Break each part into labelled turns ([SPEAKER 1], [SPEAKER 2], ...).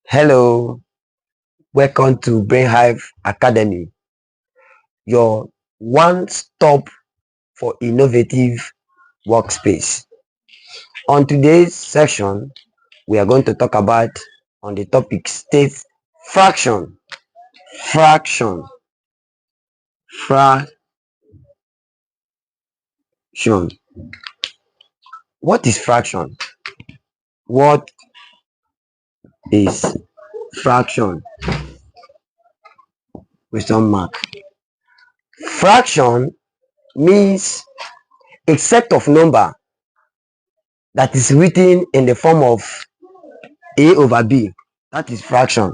[SPEAKER 1] Hello, welcome to Brainhive Academy, your one stop for innovative workspace. On today's section, we are going to talk about on the topic state fraction. Fraction. Fraction. What is fraction? What is fraction? Question mark. Fraction means a set of number that is written in the form of a over b. That is fraction.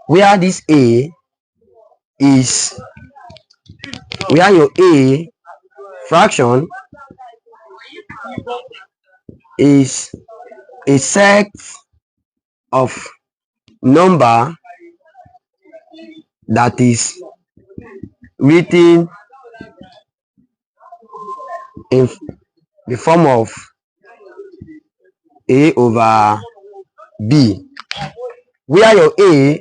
[SPEAKER 1] Where this a is, where your a fraction is a set of number that is written in the form of a over b, where your a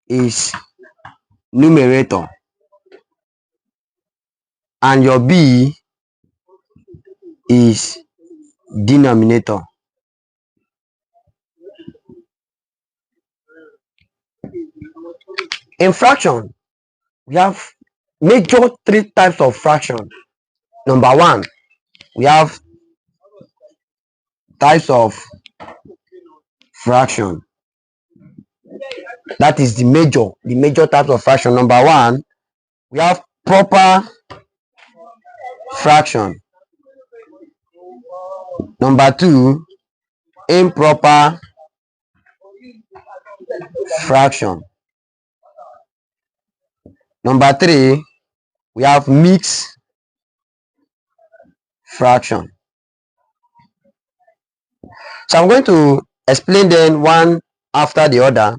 [SPEAKER 1] is numerator and your b is denominator. In fraction, we have major three types of fraction. Number one, we have types of fraction. That is the major types of fraction. Number one, we have proper fraction. Number two, improper fraction. Number three, we have mixed fraction. So I'm going to explain them one after the other.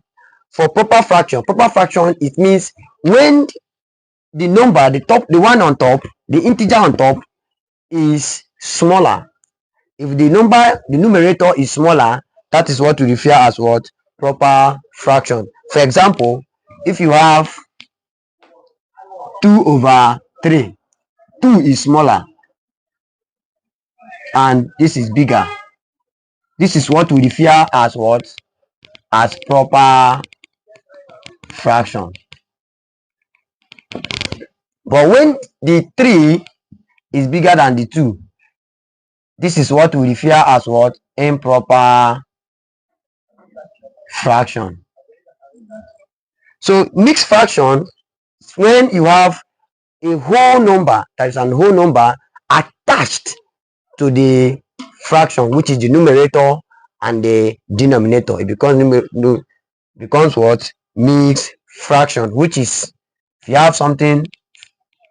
[SPEAKER 1] For proper fraction, it means when the number, the one on top, the integer on top is smaller. If the numerator is smaller, that is what we refer as what? Proper fraction. For example, if you have 2 over 3, 2 is smaller and this is bigger. This is what we refer as what? As proper fraction. But when the 3 is bigger than the 2, this is what we refer as what? Improper fraction. So mixed fraction, when you have a whole number, that is an whole number attached to the fraction, which is the numerator and the denominator. It becomes what? Mixed fraction, which is, if you have something,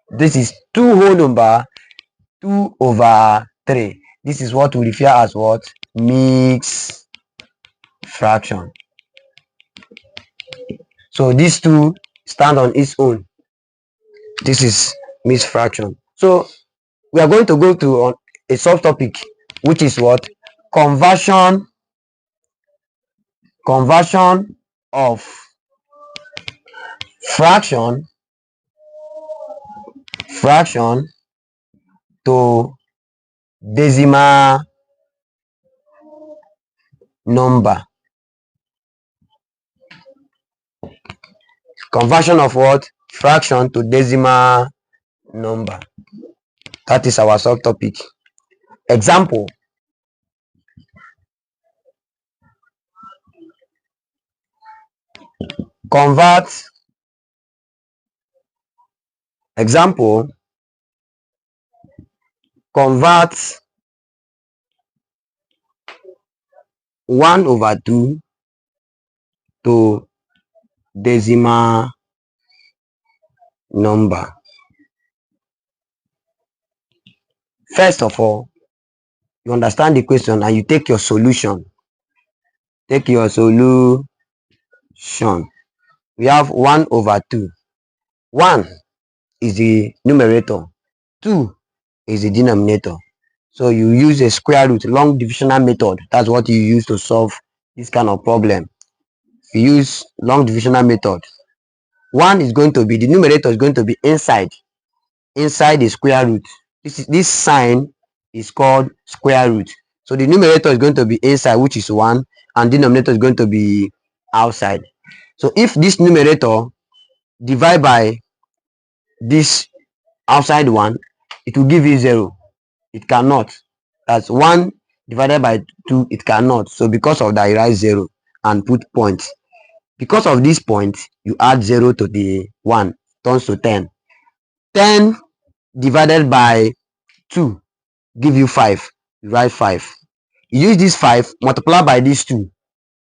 [SPEAKER 1] this is 2 whole number, 2 over 3. This is what we refer as what? Mixed fraction. So these two stand on its own. This is mixed fraction. So we are going to go to a subtopic, which is what? Conversion of fraction to decimal number. Conversion of what? Fraction to decimal number. That is our subtopic. Example. Convert 1 over 2 to decimal number. First of all, you understand the question and you take your solution. We have 1 over 2. 1 is the numerator, 2 is the denominator. So you use a square root, long divisional method. That's what you use to solve this kind of problem. You use long divisional method. One is going to be, the numerator is going to be inside the square root. This sign is called square root. So the numerator is going to be inside, which is 1, and denominator is going to be outside. So if this numerator divide by this outside one, it will give you 0. It cannot. That's 1 divided by 2, it cannot. So because of that, you write 0 and put point. Because of this point, you add 0 to the 1, turns to 10. 10 divided by 2 give you 5. You write 5. You use this 5 multiply by this 2,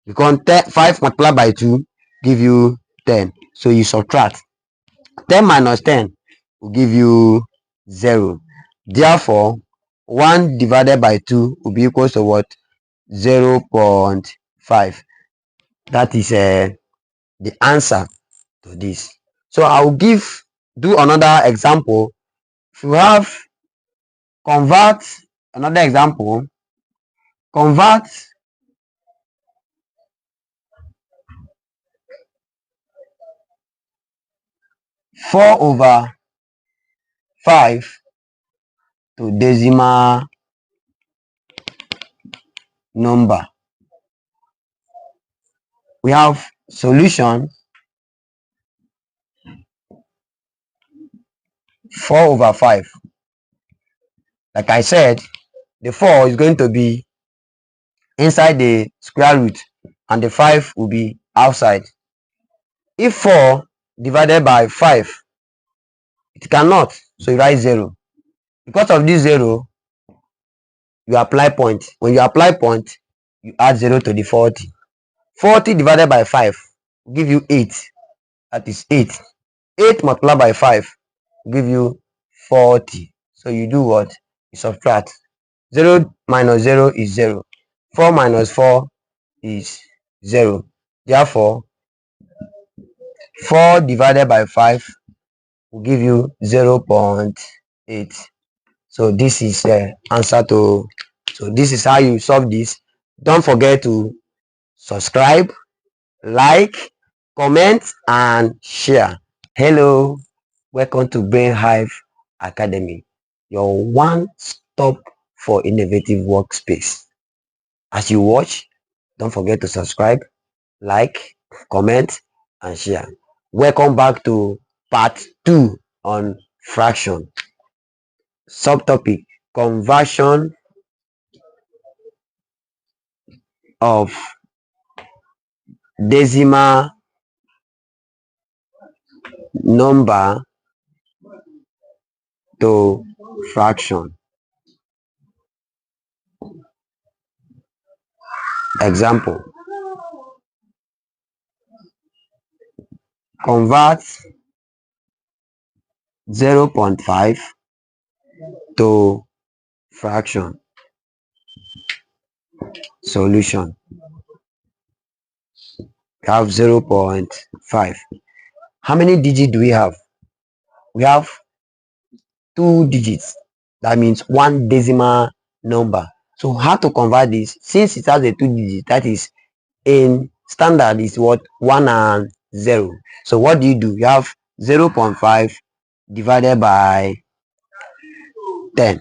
[SPEAKER 1] because 5 multiplied by 2 give you 10. So you subtract. 10 minus 10 will give you 0. Therefore 1 divided by 2 will be equal to what? 0.5. That is the answer to this. So I will do another example. If you have convert, another example, convert 4/5 to decimal number. We have solution 4/5. Like I said, the 4 is going to be inside the square root and the 5 will be outside. If 4 divided by 5, it cannot, so you write 0. Because of this 0, you apply point. When you apply point, you add 0 to the 40. 40 divided by 5 will give you 8. That is 8. 8 multiplied by 5 will give you 40. So you do what? You subtract. 0 minus 0 is 0. 4 minus 4 is 0. Therefore 4 divided by 5 will give you 0.8. So this is the answer to, so this is how you solve this. Don't forget to subscribe, like, comment and share. Hello, welcome to Brain Hive Academy, your one stop for innovative workspace. As you watch, don't forget to subscribe, like, comment and share. Welcome back to part 2 on fraction. Subtopic: conversion of decimal number to fraction. Example: convert 0.5 to fraction. Solution: we have 0.5. How many digits do we have? We have 2 digits. That means 1 decimal number. So how to convert this? Since it has a 2 digits, that is, in standard is what? 1 and 0. So what do? You have 0.5 divided by 10,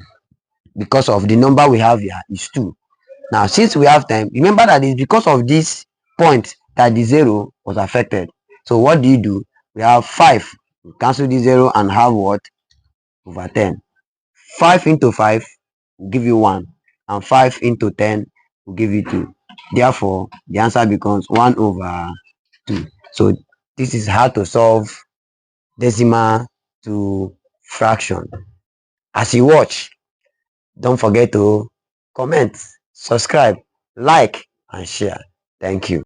[SPEAKER 1] because of the number we have here is 2. Now since we have 10, remember that it's because of this point that the 0 was affected. So what do? We have 5. We cancel the 0 and have what? Over 10. 5 into 5 will give you 1, and 5 into 10 will give you 2. Therefore the answer becomes 1/2. So this is how to solve decimal to fraction. As you watch, don't forget to comment, subscribe, like and share. Thank you.